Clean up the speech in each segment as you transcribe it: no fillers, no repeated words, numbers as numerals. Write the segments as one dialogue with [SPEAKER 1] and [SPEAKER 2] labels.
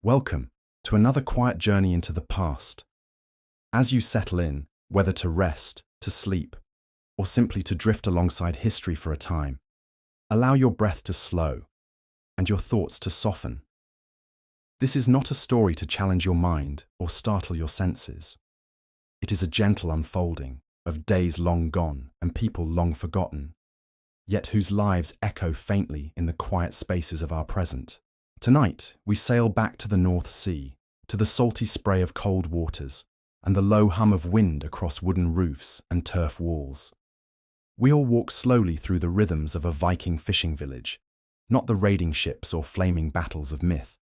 [SPEAKER 1] Welcome to another quiet journey into the past. As you settle in, whether to rest, to sleep, or simply to drift alongside history for a time, allow your breath to slow and your thoughts to soften. This is not a story to challenge your mind or startle your senses. It is a gentle unfolding of days long gone and people long forgotten, yet whose lives echo faintly in the quiet spaces of our present. Tonight, we sail back to the North Sea, to the salty spray of cold waters and the low hum of wind across wooden roofs and turf walls. We'll walk slowly through the rhythms of a Viking fishing village, not the raiding ships or flaming battles of myth,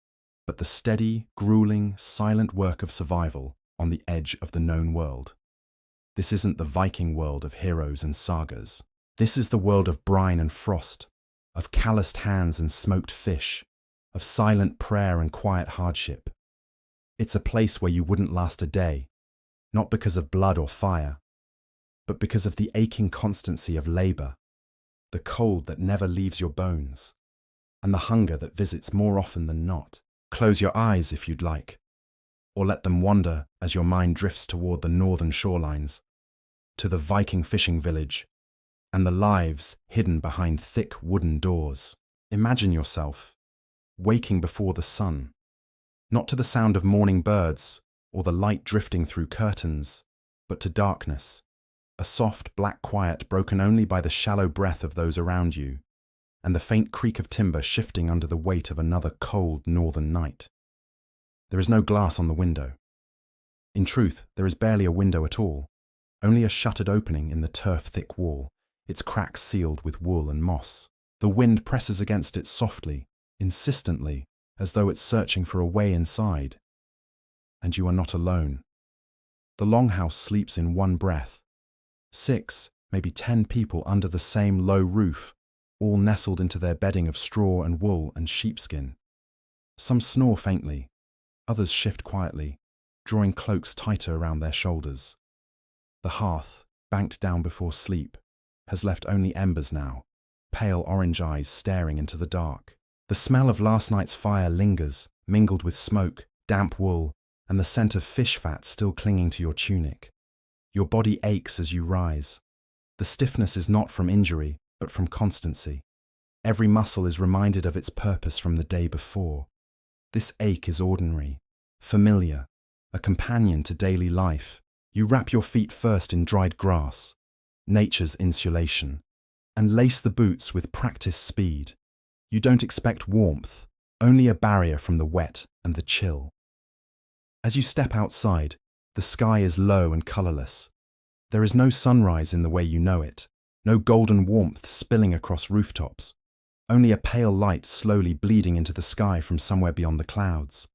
[SPEAKER 1] but the steady, grueling, silent work of survival on the edge of the known world. This isn't the Viking world of heroes and sagas. This is the world of brine and frost, of calloused hands and smoked fish, of silent prayer and quiet hardship. It's a place where you wouldn't last a day, not because of blood or fire, but because of the aching constancy of labor, the cold that never leaves your bones, and the hunger that visits more often than not. Close your eyes if you'd like, or let them wander as your mind drifts toward the northern shorelines, to the Viking fishing village, and the lives hidden behind thick wooden doors. Imagine yourself waking before the sun, not to the sound of morning birds or the light drifting through curtains, but to darkness, a soft black quiet broken only by the shallow breath of those around you, and the faint creak of timber shifting under the weight of another cold northern night. There is no glass on the window. In truth, there is barely a window at all, only a shuttered opening in the turf-thick wall, its cracks sealed with wool and moss. The wind presses against it softly, insistently, as though it's searching for a way inside. And you are not alone. The longhouse sleeps in one breath. 6, maybe 10 people under the same low roof, all nestled into their bedding of straw and wool and sheepskin. Some snore faintly, others shift quietly, drawing cloaks tighter around their shoulders. The hearth, banked down before sleep, has left only embers now, pale orange eyes staring into the dark. The smell of last night's fire lingers, mingled with smoke, damp wool, and the scent of fish fat still clinging to your tunic. Your body aches as you rise. The stiffness is not from injury, but from constancy. Every muscle is reminded of its purpose from the day before. This ache is ordinary, familiar, a companion to daily life. You wrap your feet first in dried grass, nature's insulation, and lace the boots with practiced speed. You don't expect warmth, only a barrier from the wet and the chill. As you step outside, the sky is low and colourless. There is no sunrise in the way you know it, no golden warmth spilling across rooftops, only a pale light slowly bleeding into the sky from somewhere beyond the clouds.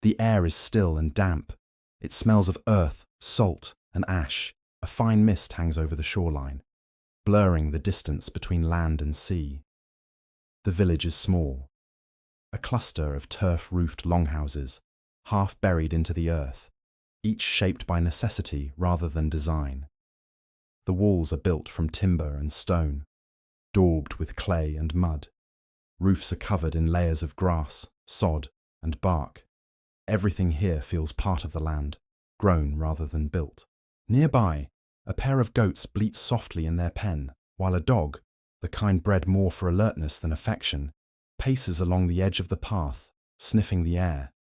[SPEAKER 1] The air is still and damp. It smells of earth, salt, and ash. A fine mist hangs over the shoreline, blurring the distance between land and sea. The village is small, a cluster of turf-roofed longhouses, half buried into the earth, each shaped by necessity rather than design. The walls are built from timber and stone, daubed with clay and mud. Roofs are covered in layers of grass, sod, and bark. Everything here feels part of the land, grown rather than built. Nearby, a pair of goats bleat softly in their pen, while a dog, the kind bred more for alertness than affection, paces along the edge of the path, sniffing the air.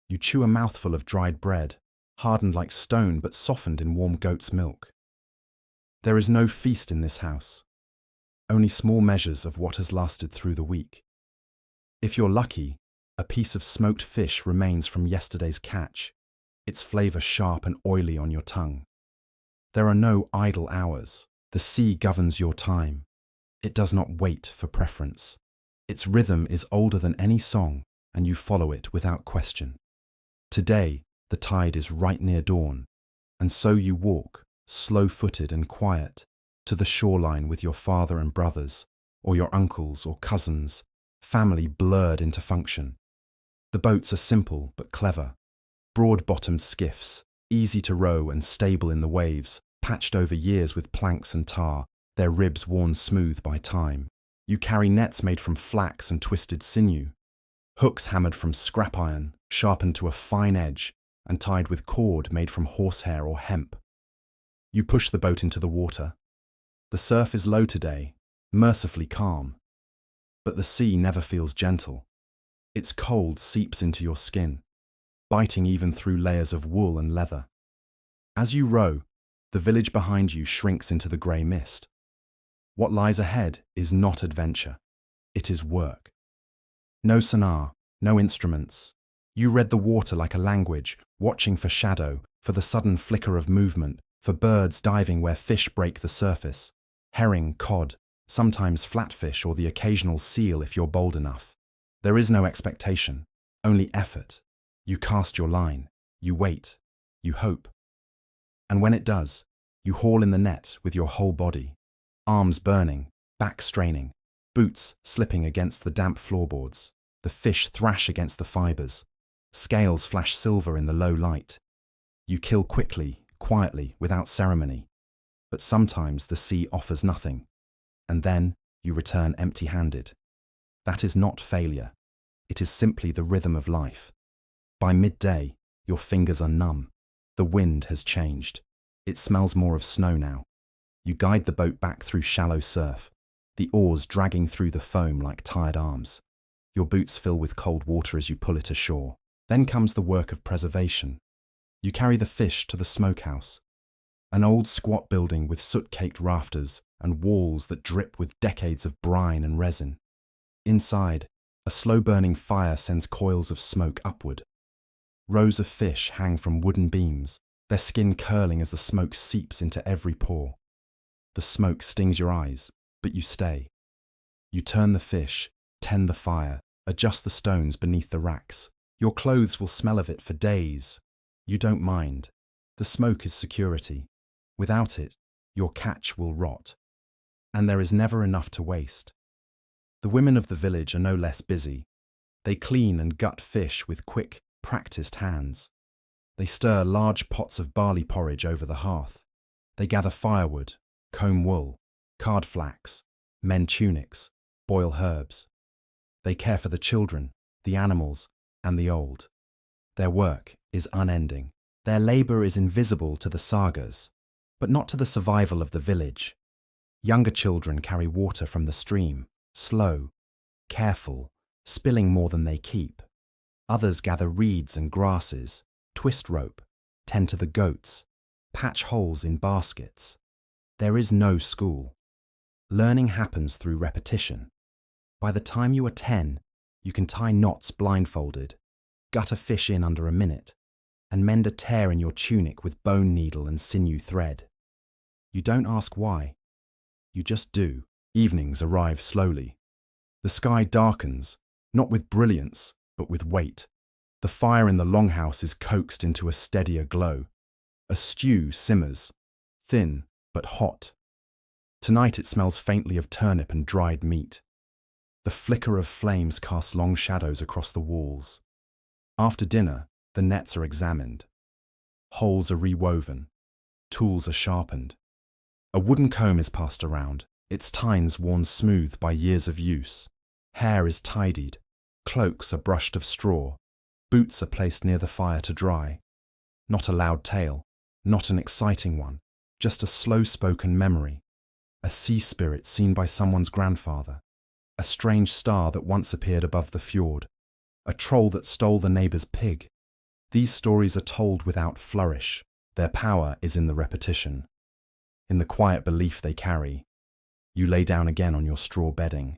[SPEAKER 1] You chew a mouthful of dried bread, hardened like stone but softened in warm goat's milk. There is no feast in this house, only small measures of what has lasted through the week. If you're lucky, a piece of smoked fish remains from yesterday's catch, its flavour sharp and oily on your tongue. There are no idle hours. The sea governs your time. It does not wait for preference. Its rhythm is older than any song, and you follow it without question. Today, the tide is right near dawn, and so you walk, slow-footed and quiet, to the shoreline with your father and brothers, or your uncles or cousins, family blurred into function. The boats are simple but clever, broad-bottomed skiffs, easy to row and stable in the waves, patched over years with planks and tar, their ribs worn smooth by time. You carry nets made from flax and twisted sinew. Hooks hammered from scrap iron, sharpened to a fine edge, and tied with cord made from horsehair or hemp. You push the boat into the water. The surf is low today, mercifully calm. But the sea never feels gentle. Its cold seeps into your skin, biting even through layers of wool and leather. As you row, the village behind you shrinks into the grey mist. What lies ahead is not adventure. It is work. No sonar, no instruments. You read the water like a language, watching for shadow, for the sudden flicker of movement, for birds diving where fish break the surface. Herring, cod, sometimes flatfish or the occasional seal if you're bold enough. There is no expectation, only effort. You cast your line, you wait, you hope. And when it does, you haul in the net with your whole body, arms burning, back straining, boots slipping against the damp floorboards, the fish thrash against the fibres, scales flash silver in the low light. You kill quickly, quietly, without ceremony. But sometimes the sea offers nothing, and then you return empty-handed. That is not failure. It is simply the rhythm of life. By midday, your fingers are numb. The wind has changed. It smells more of snow now. You guide the boat back through shallow surf, the oars dragging through the foam like tired arms. Your boots fill with cold water as you pull it ashore. Then comes the work of preservation. You carry the fish to the smokehouse, an old squat building with soot-caked rafters and walls that drip with decades of brine and resin. Inside, a slow-burning fire sends coils of smoke upward. Rows of fish hang from wooden beams, their skin curling as the smoke seeps into every pore. The smoke stings your eyes, but you stay. You turn the fish, tend the fire, adjust the stones beneath the racks. Your clothes will smell of it for days. You don't mind. The smoke is security. Without it, your catch will rot. And there is never enough to waste. The women of the village are no less busy. They clean and gut fish with quick, practiced hands. They stir large pots of barley porridge over the hearth. They gather firewood, comb wool, card flax, mend tunics, boil herbs. They care for the children, the animals, and the old. Their work is unending. Their labour is invisible to the sagas, but not to the survival of the village. Younger children carry water from the stream, slow, careful, spilling more than they keep. Others gather reeds and grasses, twist rope, tend to the goats, patch holes in baskets. There is no school. Learning happens through repetition. By the time you are 10, you can tie knots blindfolded, gut a fish in under a minute, and mend a tear in your tunic with bone needle and sinew thread. You don't ask why. You just do. Evenings arrive slowly. The sky darkens, not with brilliance, but with weight. The fire in the longhouse is coaxed into a steadier glow. A stew simmers, thin but hot. Tonight it smells faintly of turnip and dried meat. The flicker of flames casts long shadows across the walls. After dinner, the nets are examined. Holes are rewoven. Tools are sharpened. A wooden comb is passed around, its tines worn smooth by years of use. Hair is tidied. Cloaks are brushed of straw. Boots are placed near the fire to dry. Not a loud tale, not an exciting one, just a slow-spoken memory. A sea spirit seen by someone's grandfather. A strange star that once appeared above the fjord. A troll that stole the neighbour's pig. These stories are told without flourish. Their power is in the repetition. In the quiet belief they carry. You lay down again on your straw bedding.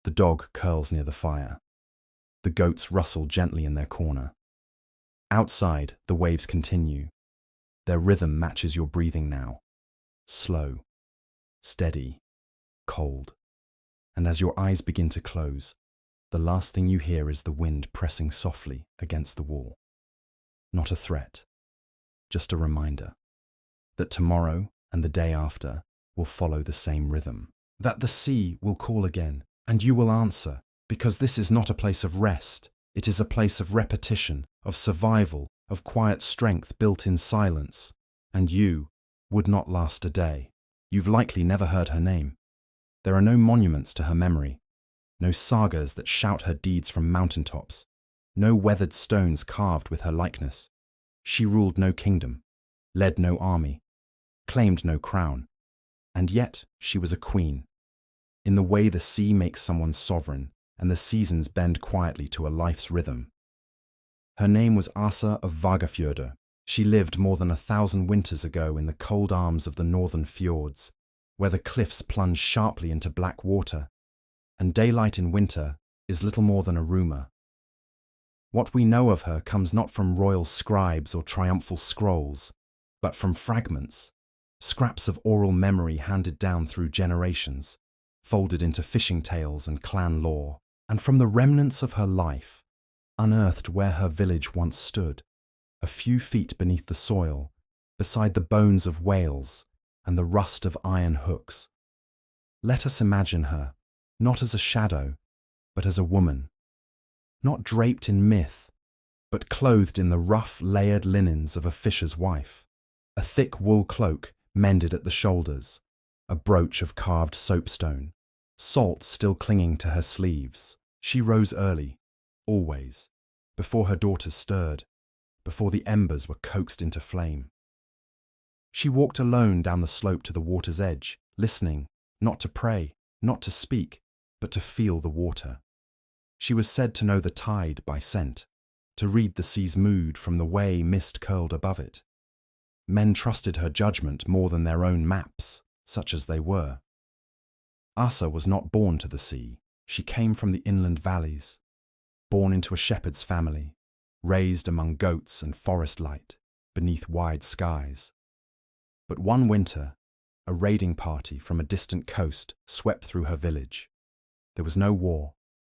[SPEAKER 1] The dog curls near the fire. The goats rustle gently in their corner. Outside, the waves continue. Their rhythm matches your breathing now. Slow, steady, cold. And as your eyes begin to close, the last thing you hear is the wind pressing softly against the wall. Not a threat, just a reminder that tomorrow and the day after will follow the same rhythm. That the sea will call again, and you will answer, because this is not a place of rest. It is a place of repetition, of survival, of quiet strength built in silence. And you would not last a day. You've likely never heard her name. There are no monuments to her memory. no sagas that shout her deeds from mountaintops, no weathered stones carved with her likeness. She ruled no kingdom, led no army, claimed no crown, and yet she was a queen. In the way the sea makes someone sovereign and the seasons bend quietly to a life's rhythm. Her name was Asa of Vagafjörður. She lived more than 1,000 winters ago in the cold arms of the northern fjords, where the cliffs plunge sharply into black water, and daylight in winter is little more than a rumour. What we know of her comes not from royal scribes or triumphal scrolls, but from fragments, scraps of oral memory handed down through generations, folded into fishing tales and clan lore, and from the remnants of her life, unearthed where her village once stood, a few feet beneath the soil, beside the bones of whales and the rust of iron hooks. Let us imagine her, not as a shadow, but as a woman, not draped in myth, but clothed in the rough, layered linens of a fisher's wife, a thick wool cloak mended at the shoulders, a brooch of carved soapstone, salt still clinging to her sleeves. She rose early, always, before her daughters stirred, before the embers were coaxed into flame. She walked alone down the slope to the water's edge, listening, not to pray, not to speak, but to feel the water. She was said to know the tide by scent, to read the sea's mood from the way mist curled above it. Men trusted her judgment more than their own maps, such as they were. Asa was not born to the sea. She came from the inland valleys, born into a shepherd's family, raised among goats and forest light, beneath wide skies. But one winter, a raiding party from a distant coast swept through her village. There was no war,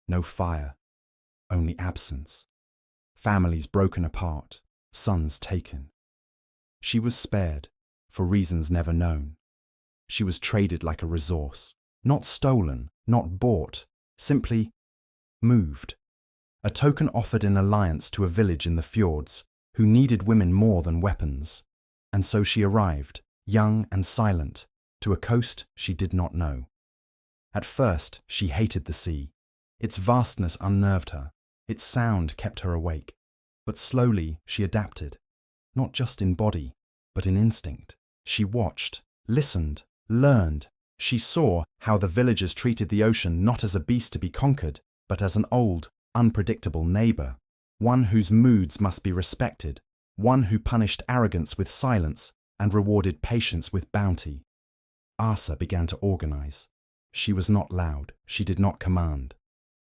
[SPEAKER 1] no fire, only absence. Families broken apart, sons taken. She was spared, for reasons never known. She was traded like a resource, not stolen, not bought, simply moved. A token offered in alliance to a village in the fjords who needed women more than weapons. And so she arrived, young and silent, to a coast she did not know. At first, she hated the sea. Its vastness unnerved her. Its sound kept her awake. But slowly she adapted, not just in body, but in instinct. She watched, listened, learned. She saw how the villagers treated the ocean not as a beast to be conquered, but as an old, unpredictable neighbour, one whose moods must be respected, one who punished arrogance with silence and rewarded patience with bounty. Asa began to organize. She was not loud, she did not command,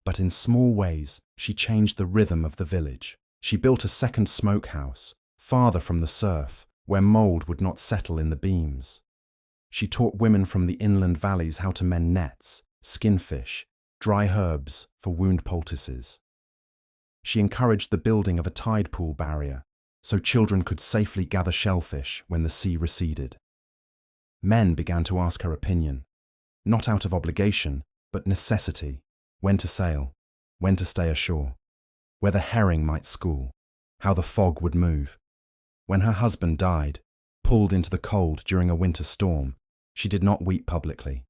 [SPEAKER 1] but in small ways she changed the rhythm of the village. She built a second smokehouse, farther from the surf, where mould would not settle in the beams. She taught women from the inland valleys how to mend nets, skin fish, dry herbs for wound poultices. She encouraged the building of a tide pool barrier, so children could safely gather shellfish when the sea receded. Men began to ask her opinion, not out of obligation, but necessity, when to sail, when to stay ashore, where the herring might school, how the fog would move. When her husband died, pulled into the cold during a winter storm, she did not weep publicly.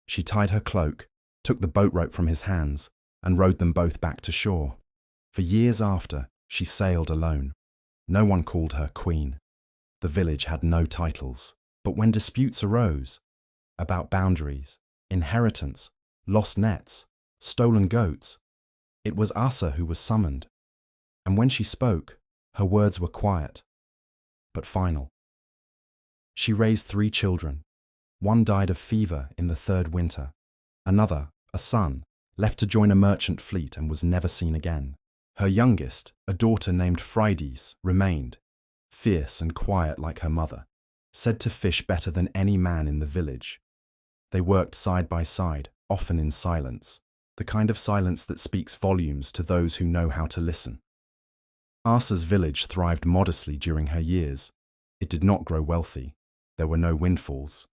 [SPEAKER 1] She tied her cloak, took the boat rope from his hands, and rowed them both back to shore. For years after, she sailed alone. No one called her queen. The village had no titles. But when disputes arose about boundaries, inheritance, lost nets, stolen goats, it was Asa who was summoned. And when she spoke, her words were quiet, but final. She raised 3 children. One died of fever in the 3rd winter. Another, a son, left to join a merchant fleet and was never seen again. Her youngest, a daughter named Frides, remained, fierce and quiet like her mother, said to fish better than any man in the village. They worked side by side, often in silence, the kind of silence that speaks volumes to those who know how to listen. Asa's village thrived modestly during her years. It did not grow wealthy. There were no windfalls.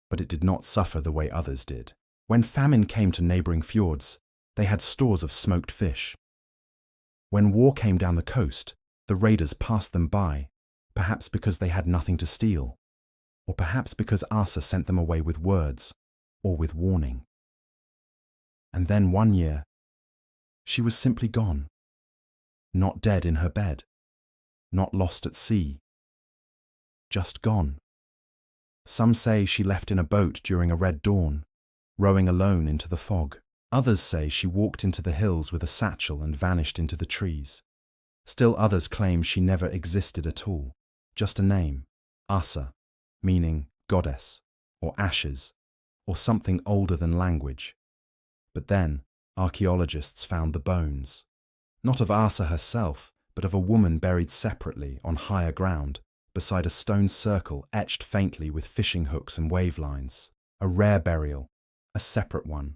[SPEAKER 1] But it did not suffer the way others did. When famine came to neighbouring fjords, they had stores of smoked fish. When war came down the coast, the raiders passed them by, perhaps because they had nothing to steal, or perhaps because Asa sent them away with words or with warning. And then one year, she was simply gone. Not dead in her bed, not lost at sea, just gone. Some say she left in a boat during a red dawn, rowing alone into the fog. Others say she walked into the hills with a satchel and vanished into the trees. Still others claim she never existed at all, just a name, Asa, meaning goddess, or ashes, or something older than language. But then, archaeologists found the bones, not of Asa herself, but of a woman buried separately on higher ground, beside a stone circle etched faintly with fishing hooks and wave lines. A rare burial, a separate one.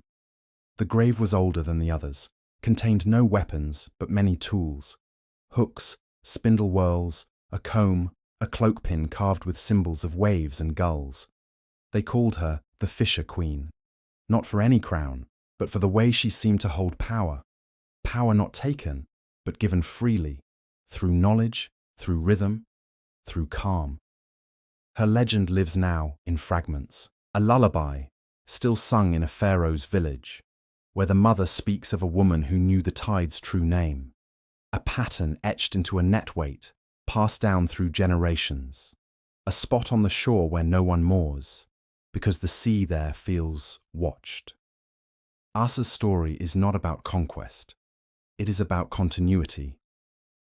[SPEAKER 1] The grave was older than the others, contained no weapons but many tools, hooks, spindle whorls, a comb, a cloak pin carved with symbols of waves and gulls. They called her the Fisher Queen, not for any crown, but for the way she seemed to hold power. Power not taken, but given freely, through knowledge, through rhythm, through calm. Her legend lives now in fragments, a lullaby, still sung in a pharaoh's village, where the mother speaks of a woman who knew the tide's true name, a pattern etched into a net weight, passed down through generations, a spot on the shore where no one moors, because the sea there feels watched. Asa's story is not about conquest. It is about continuity,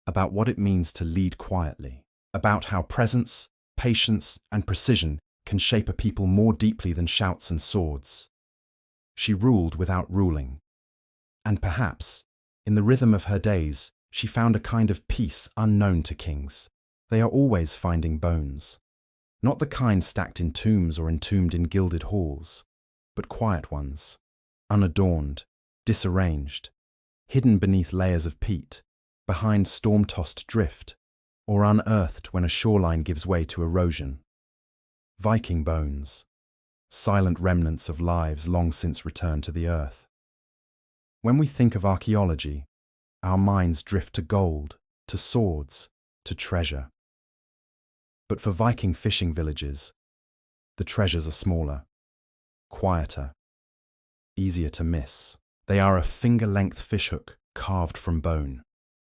[SPEAKER 1] about what it means to lead quietly, about how presence, patience, and precision can shape a people more deeply than shouts and swords. She ruled without ruling, and perhaps, in the rhythm of her days, she found a kind of peace unknown to kings. They are always finding bones, not the kind stacked in tombs or entombed in gilded halls, but quiet ones, unadorned, disarranged, hidden beneath layers of peat, behind storm-tossed drift, or unearthed when a shoreline gives way to erosion. Viking bones, silent remnants of lives long since returned to the earth. When we think of archaeology, our minds drift to gold, to swords, to treasure. But for Viking fishing villages, the treasures are smaller, quieter, easier to miss. They are a finger-length fishhook carved from bone,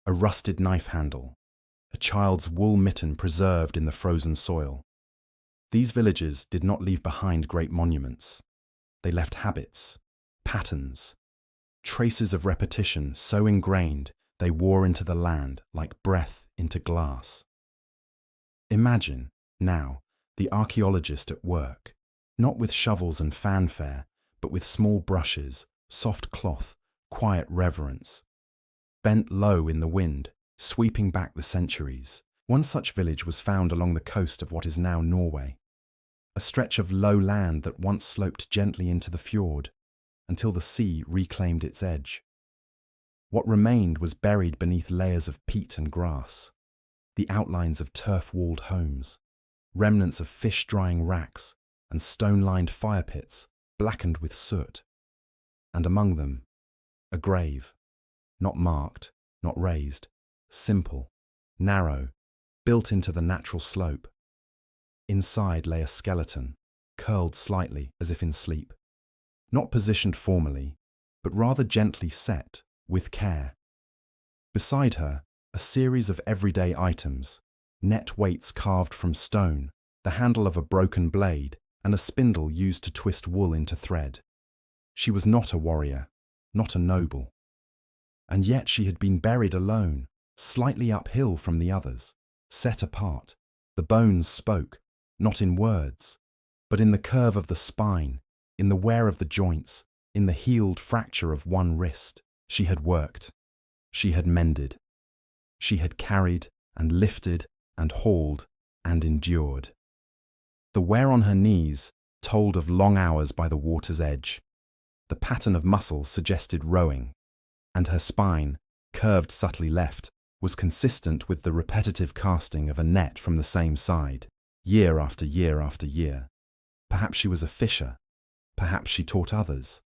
[SPEAKER 1] a rusted knife handle, a child's wool mitten preserved in the frozen soil. These villages did not leave behind great monuments. They left habits, patterns, traces of repetition so ingrained they wore into the land like breath into glass. Imagine, now, the archaeologist at work, not with shovels and fanfare, but with small brushes, soft cloth, quiet reverence, bent low in the wind, sweeping back the centuries. One such village was found along the coast of what is now Norway, a stretch of low land that once sloped gently into the fjord, until the sea reclaimed its edge. What remained was buried beneath layers of peat and grass, the outlines of turf-walled homes, remnants of fish-drying racks and stone-lined fire pits blackened with soot, and among them, a grave, not marked, not raised, simple, narrow, built into the natural slope. Inside lay a skeleton, curled slightly as if in sleep, not positioned formally, but rather gently set, with care. Beside her, a series of everyday items, net weights carved from stone, the handle of a broken blade, and a spindle used to twist wool into thread. She was not a warrior, not a noble. And yet she had been buried alone, slightly uphill from the others, set apart. The bones spoke, not in words, but in the curve of the spine, in the wear of the joints, in the healed fracture of one wrist. She had worked. She had mended. She had carried and lifted and hauled and endured. The wear on her knees told of long hours by the water's edge. The pattern of muscle suggested rowing, and her spine, curved subtly left, was consistent with the repetitive casting of a net from the same side, year after year after year. Perhaps she was a fisher. Perhaps she taught others.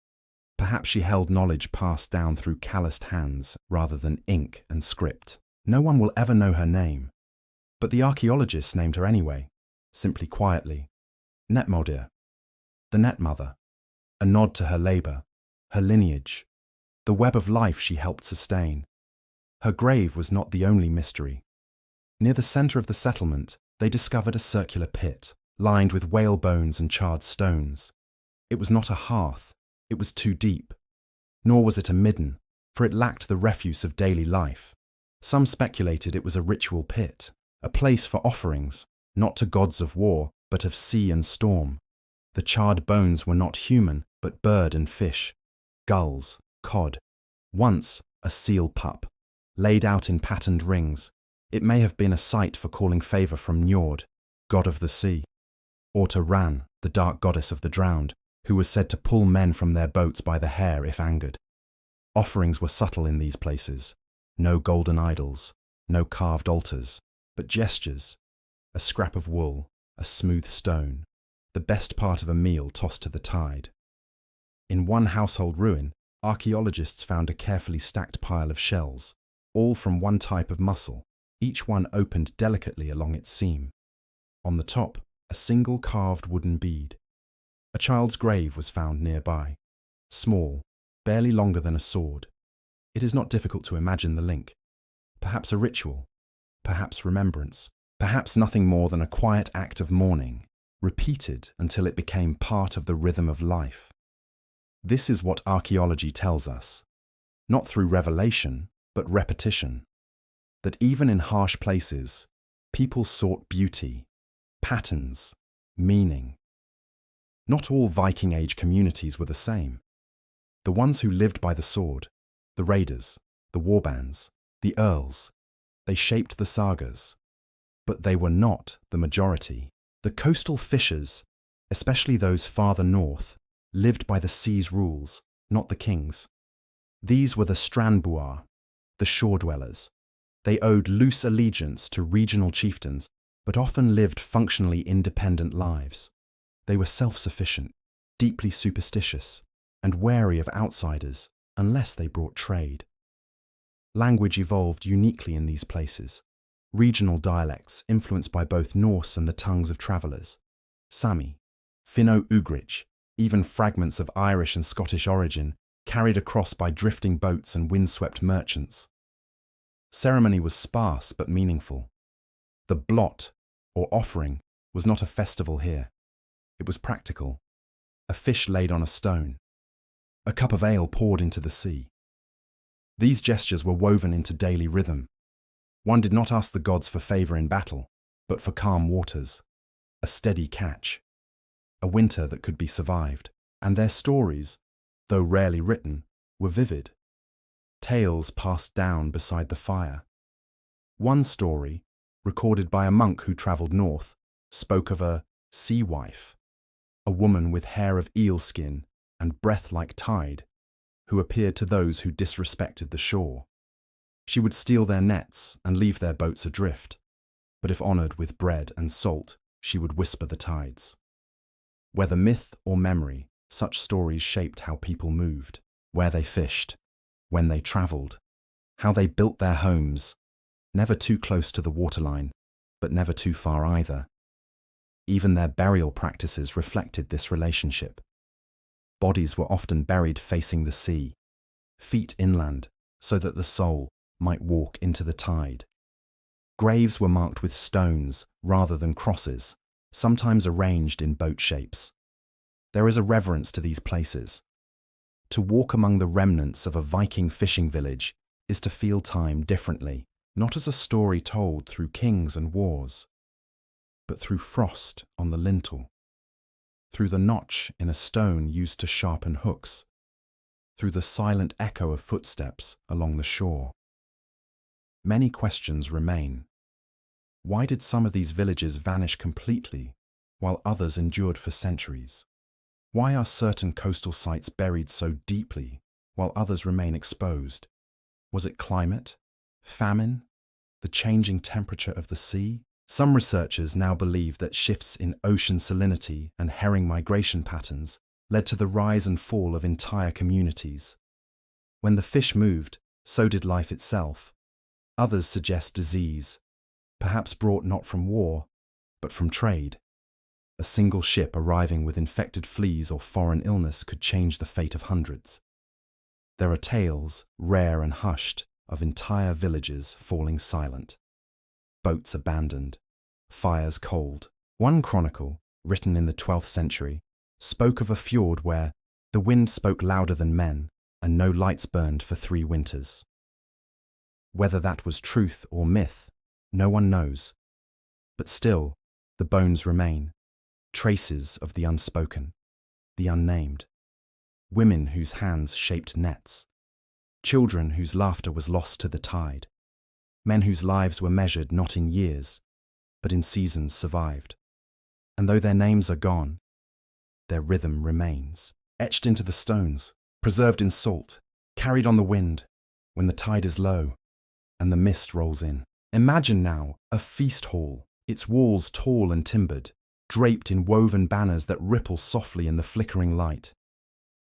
[SPEAKER 1] Perhaps she held knowledge passed down through calloused hands rather than ink and script. No one will ever know her name, but the archaeologists named her anyway, simply quietly. Netmodir, the Net Mother, a nod to her labour, her lineage, the web of life she helped sustain. Her grave was not the only mystery. Near the center of the settlement, they discovered a circular pit, lined with whale bones and charred stones. It was not a hearth, it was too deep. Nor was it a midden, for it lacked the refuse of daily life. Some speculated it was a ritual pit, a place for offerings, not to gods of war, but of sea and storm. The charred bones were not human, but bird and fish, gulls, cod. Once, a seal pup, laid out in patterned rings. It may have been a site for calling favour from Njord, god of the sea, or to Ran, the dark goddess of the drowned, who was said to pull men from their boats by the hair if angered. Offerings were subtle in these places. No golden idols, no carved altars, but gestures, a scrap of wool, a smooth stone, the best part of a meal tossed to the tide. In one household ruin, archaeologists found a carefully stacked pile of shells, all from one type of mussel, each one opened delicately along its seam. On the top, a single carved wooden bead. A child's grave was found nearby, small, barely longer than a sword. It is not difficult to imagine the link. Perhaps a ritual, perhaps remembrance, perhaps nothing more than a quiet act of mourning, repeated until it became part of the rhythm of life. This is what archaeology tells us, not through revelation, but repetition, that even in harsh places, people sought beauty, patterns, meaning. Not all Viking Age communities were the same. The ones who lived by the sword, the raiders, the warbands, the earls, they shaped the sagas, but they were not the majority. The coastal fishers, especially those farther north, lived by the sea's rules, not the king's. These were the strandbuar, the shore dwellers. They owed loose allegiance to regional chieftains, but often lived functionally independent lives. They were self-sufficient, deeply superstitious, and wary of outsiders unless they brought trade. Language evolved uniquely in these places. Regional dialects influenced by both Norse and the tongues of travellers. Sami, Finno-Ugric, even fragments of Irish and Scottish origin carried across by drifting boats and windswept merchants. Ceremony was sparse but meaningful. The blot, or offering, was not a festival here. It was practical. A fish laid on a stone. A cup of ale poured into the sea. These gestures were woven into daily rhythm. One did not ask the gods for favour in battle, but for calm waters, a steady catch, a winter that could be survived. And their stories, though rarely written, were vivid. Tales passed down beside the fire. One story, recorded by a monk who travelled north, spoke of a sea wife, a woman with hair of eel skin and breath like tide, who appeared to those who disrespected the shore. She would steal their nets and leave their boats adrift, but if honoured with bread and salt, she would whisper the tides. Whether myth or memory, such stories shaped how people moved, where they fished, when they travelled, how they built their homes, never too close to the waterline, but never too far either. Even their burial practices reflected this relationship. Bodies were often buried facing the sea, feet inland, so that the soul might walk into the tide. Graves were marked with stones rather than crosses, sometimes arranged in boat shapes. There is a reverence to these places. To walk among the remnants of a Viking fishing village is to feel time differently, not as a story told through kings and wars, but through frost on the lintel, through the notch in a stone used to sharpen hooks, through the silent echo of footsteps along the shore. Many questions remain. Why did some of these villages vanish completely, while others endured for centuries? Why are certain coastal sites buried so deeply, while others remain exposed? Was it climate, famine, the changing temperature of the sea? Some researchers now believe that shifts in ocean salinity and herring migration patterns led to the rise and fall of entire communities. When the fish moved, so did life itself. Others suggest disease, perhaps brought not from war, but from trade. A single ship arriving with infected fleas or foreign illness could change the fate of hundreds. There are tales, rare and hushed, of entire villages falling silent, boats abandoned, fires cold. One chronicle, written in the 12th century, spoke of a fjord where the wind spoke louder than men and no lights burned for 3 winters. Whether that was truth or myth, no one knows. But still, the bones remain, traces of the unspoken, the unnamed. Women whose hands shaped nets, children whose laughter was lost to the tide, men whose lives were measured not in years, but in seasons survived. And though their names are gone, their rhythm remains, etched into the stones, preserved in salt, carried on the wind, when the tide is low and the mist rolls in. Imagine now a feast hall, its walls tall and timbered, draped in woven banners that ripple softly in the flickering light.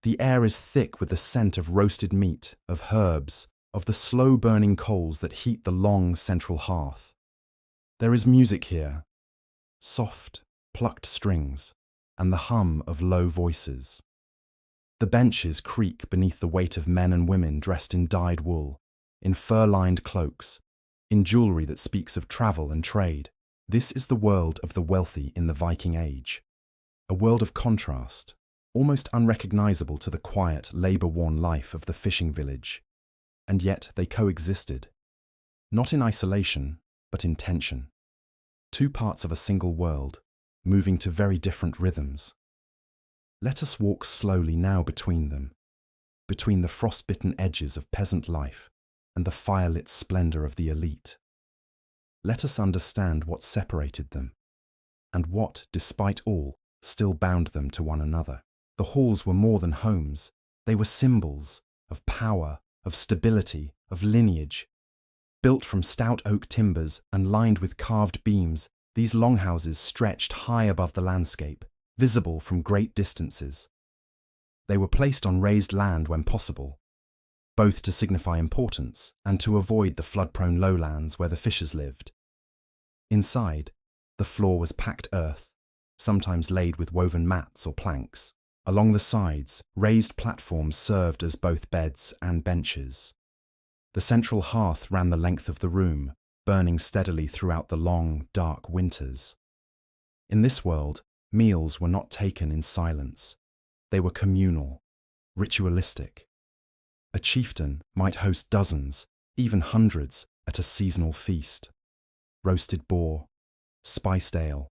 [SPEAKER 1] The air is thick with the scent of roasted meat, of herbs, of the slow-burning coals that heat the long central hearth. There is music here, soft, plucked strings, and the hum of low voices. The benches creak beneath the weight of men and women dressed in dyed wool, in fur-lined cloaks, in jewellery that speaks of travel and trade. This is the world of the wealthy in the Viking Age, a world of contrast, almost unrecognisable to the quiet, labour-worn life of the fishing village. And yet they coexisted, not in isolation, but in tension. 2 parts of a single world, moving to very different rhythms. Let us walk slowly now between them, between the frost-bitten edges of peasant life and the fire-lit splendour of the elite. Let us understand what separated them, and what, despite all, still bound them to one another. The halls were more than homes. They were symbols of power, of stability, of lineage. Built from stout oak timbers and lined with carved beams, these longhouses stretched high above the landscape, visible from great distances. They were placed on raised land when possible, both to signify importance and to avoid the flood-prone lowlands where the fishers lived. Inside, the floor was packed earth, sometimes laid with woven mats or planks. Along the sides, raised platforms served as both beds and benches. The central hearth ran the length of the room, burning steadily throughout the long, dark winters. In this world, meals were not taken in silence. They were communal, ritualistic. A chieftain might host dozens, even hundreds, at a seasonal feast. Roasted boar, spiced ale,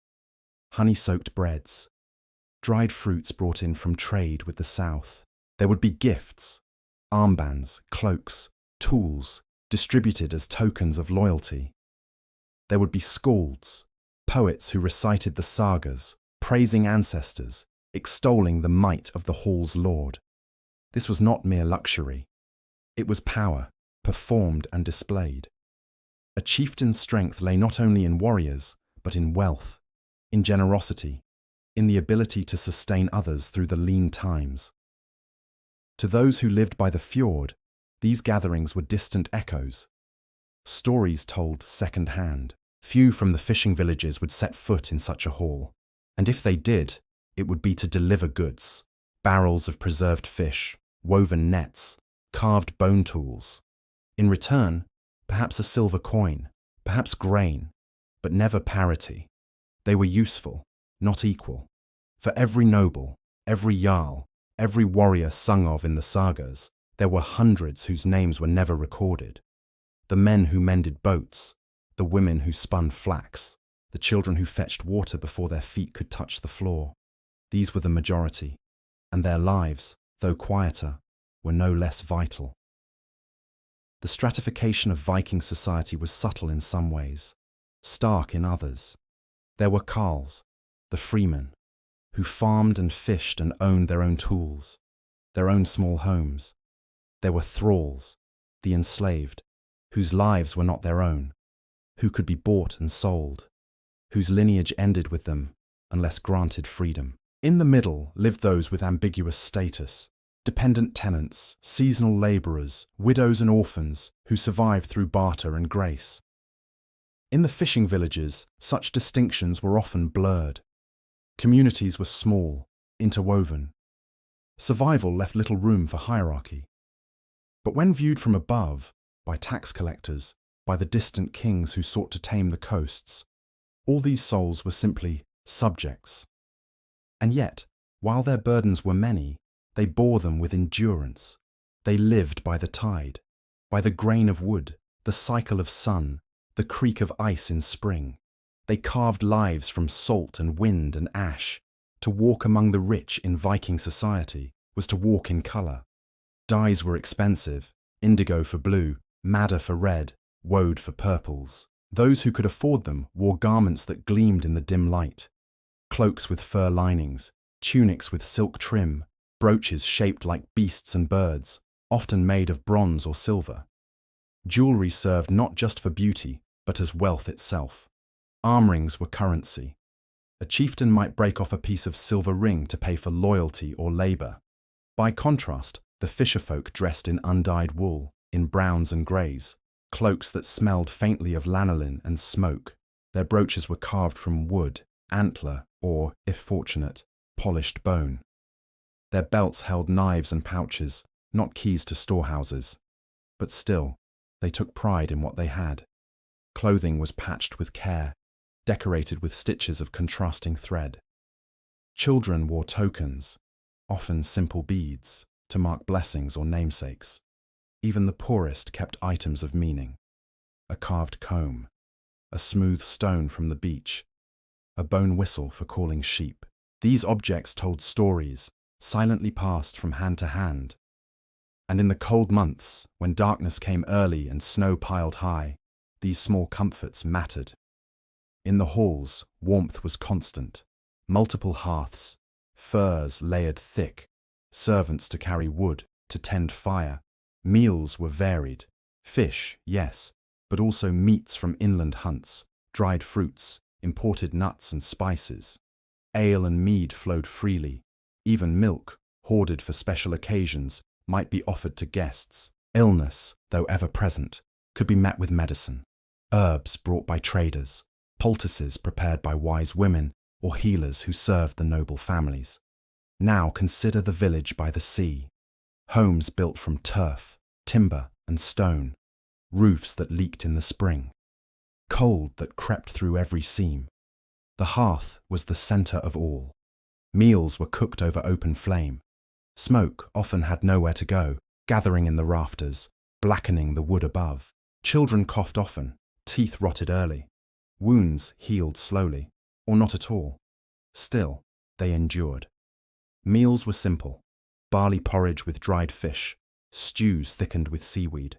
[SPEAKER 1] honey-soaked breads, dried fruits brought in from trade with the south. There would be gifts, armbands, cloaks, tools, distributed as tokens of loyalty. There would be skalds, poets who recited the sagas, praising ancestors, extolling the might of the hall's lord. This was not mere luxury. It was power, performed and displayed. A chieftain's strength lay not only in warriors, but in wealth, in generosity, in the ability to sustain others through the lean times. To those who lived by the fjord, these gatherings were distant echoes, stories told second-hand. Few from the fishing villages would set foot in such a hall, and if they did, it would be to deliver goods, barrels of preserved fish, woven nets, carved bone tools. In return, perhaps a silver coin, perhaps grain, but never parity. They were useful, not equal. For every noble, every jarl, every warrior sung of in the sagas, there were hundreds whose names were never recorded. The men who mended boats, the women who spun flax, the children who fetched water before their feet could touch the floor. These were the majority, and their lives, though quieter, were no less vital. The stratification of Viking society was subtle in some ways, stark in others. There were carls, the freemen, who farmed and fished and owned their own tools, their own small homes. There were thralls, the enslaved, whose lives were not their own, who could be bought and sold, whose lineage ended with them unless granted freedom. In the middle lived those with ambiguous status, dependent tenants, seasonal labourers, widows and orphans who survived through barter and grace. In the fishing villages, such distinctions were often blurred. Communities were small, interwoven. Survival left little room for hierarchy. But when viewed from above, by tax collectors, by the distant kings who sought to tame the coasts, all these souls were simply subjects. And yet, while their burdens were many, they bore them with endurance. They lived by the tide, by the grain of wood, the cycle of sun, the creak of ice in spring. They carved lives from salt and wind and ash. To walk among the rich in Viking society was to walk in colour. Dyes were expensive, indigo for blue, madder for red, woad for purples. Those who could afford them wore garments that gleamed in the dim light. Cloaks with fur linings, tunics with silk trim, brooches shaped like beasts and birds, often made of bronze or silver. Jewellery served not just for beauty, but as wealth itself. Arm rings were currency. A chieftain might break off a piece of silver ring to pay for loyalty or labour. By contrast, the fisherfolk dressed in undyed wool, in browns and greys, cloaks that smelled faintly of lanolin and smoke. Their brooches were carved from wood, antler, or, if fortunate, polished bone. Their belts held knives and pouches, not keys to storehouses. But still, they took pride in what they had. Clothing was patched with care, decorated with stitches of contrasting thread. Children wore tokens, often simple beads, to mark blessings or namesakes. Even the poorest kept items of meaning. A carved comb, a smooth stone from the beach, a bone whistle for calling sheep. These objects told stories, silently passed from hand to hand. And in the cold months, when darkness came early and snow piled high, these small comforts mattered. In the halls, warmth was constant. Multiple hearths, furs layered thick, servants to carry wood, to tend fire. Meals were varied. Fish, yes, but also meats from inland hunts, dried fruits, imported nuts and spices. Ale and mead flowed freely. Even milk, hoarded for special occasions, might be offered to guests. Illness, though ever present, could be met with medicine. Herbs brought by traders, poultices prepared by wise women or healers who served the noble families. Now consider the village by the sea. Homes built from turf, timber and stone. Roofs that leaked in the spring. Cold that crept through every seam. The hearth was the centre of all. Meals were cooked over open flame. Smoke often had nowhere to go, gathering in the rafters, blackening the wood above. Children coughed often, teeth rotted early. Wounds healed slowly, or not at all. Still, they endured. Meals were simple: barley porridge with dried fish, stews thickened with seaweed,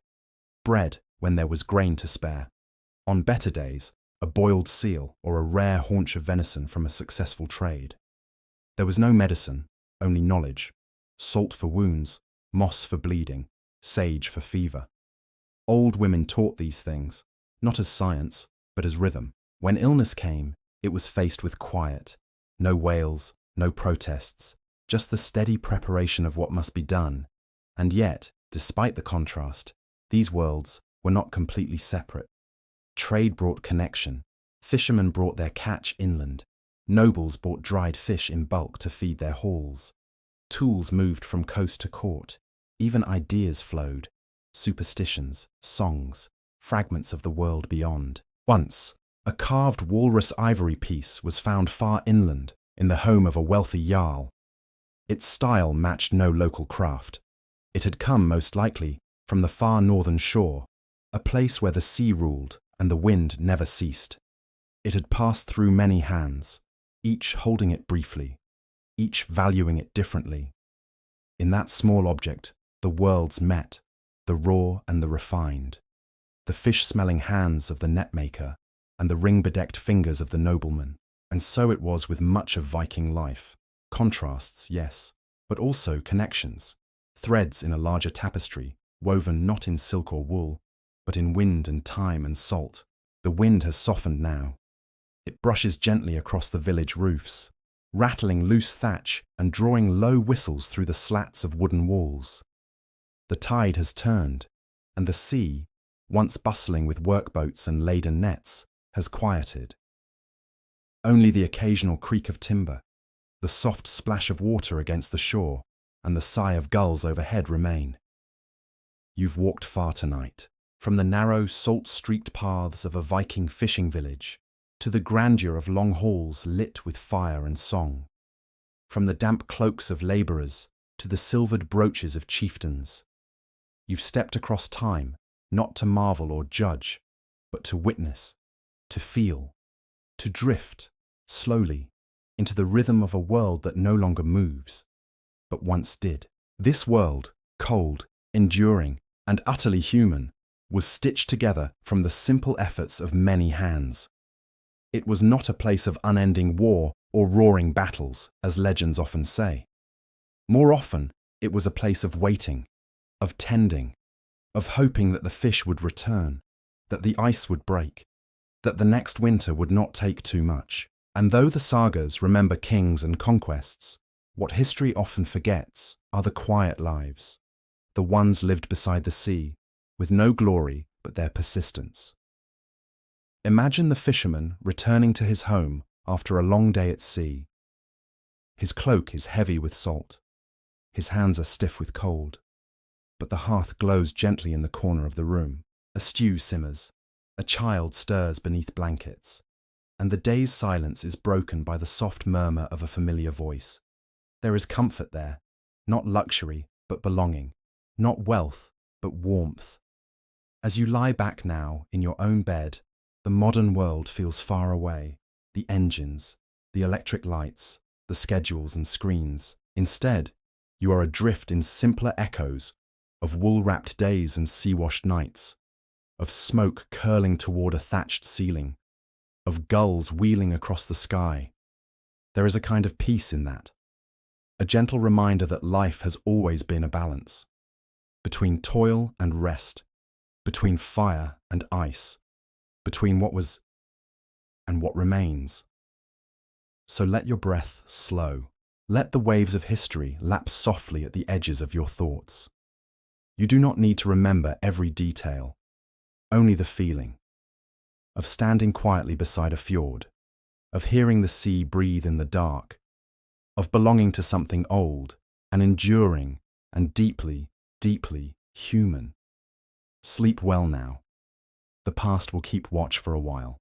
[SPEAKER 1] bread when there was grain to spare. On better days, a boiled seal or a rare haunch of venison from a successful trade. There was no medicine, only knowledge. Salt for wounds, moss for bleeding, sage for fever. Old women taught these things, not as science, but as rhythm. When illness came, it was faced with quiet. No wails, no protests, just the steady preparation of what must be done. And yet, despite the contrast, these worlds were not completely separate. Trade brought connection. Fishermen brought their catch inland. Nobles bought dried fish in bulk to feed their halls. Tools moved from coast to court. Even ideas flowed. Superstitions, songs, fragments of the world beyond. Once, a carved walrus ivory piece was found far inland, in the home of a wealthy jarl. Its style matched no local craft. It had come, most likely, from the far northern shore, a place where the sea ruled and the wind never ceased. It had passed through many hands, each holding it briefly, each valuing it differently. In that small object, the worlds met, the raw and the refined, the fish-smelling hands of the netmaker and the ring-bedecked fingers of the nobleman. And so it was with much of Viking life. Contrasts, yes, but also connections, threads in a larger tapestry, woven not in silk or wool, but in wind and time and salt. The wind has softened now. It brushes gently across the village roofs, rattling loose thatch and drawing low whistles through the slats of wooden walls. The tide has turned, and the sea, once bustling with workboats and laden nets, has quieted. Only the occasional creak of timber, the soft splash of water against the shore, and the sigh of gulls overhead remain. You've walked far tonight, from the narrow, salt-streaked paths of a Viking fishing village to the grandeur of long halls lit with fire and song, from the damp cloaks of labourers to the silvered brooches of chieftains. You've stepped across time, not to marvel or judge, but to witness, to feel, to drift, slowly, into the rhythm of a world that no longer moves, but once did. This world, cold, enduring, and utterly human, was stitched together from the simple efforts of many hands. It was not a place of unending war or roaring battles, as legends often say. More often, it was a place of waiting, of tending, of hoping that the fish would return, that the ice would break, that the next winter would not take too much. And though the sagas remember kings and conquests, what history often forgets are the quiet lives, the ones lived beside the sea, with no glory but their persistence. Imagine the fisherman returning to his home after a long day at sea. His cloak is heavy with salt, his hands are stiff with cold, but the hearth glows gently in the corner of the room. A stew simmers, a child stirs beneath blankets, and the day's silence is broken by the soft murmur of a familiar voice. There is comfort there, not luxury, but belonging, not wealth, but warmth. As you lie back now in your own bed, the modern world feels far away, the engines, the electric lights, the schedules and screens. Instead, you are adrift in simpler echoes of wool-wrapped days and sea-washed nights, of smoke curling toward a thatched ceiling, of gulls wheeling across the sky. There is a kind of peace in that, a gentle reminder that life has always been a balance, between toil and rest, between fire and ice, between what was and what remains. So let your breath slow. Let the waves of history lap softly at the edges of your thoughts. You do not need to remember every detail, only the feeling of standing quietly beside a fjord, of hearing the sea breathe in the dark, of belonging to something old and enduring and deeply, deeply human. Sleep well now. The past will keep watch for a while.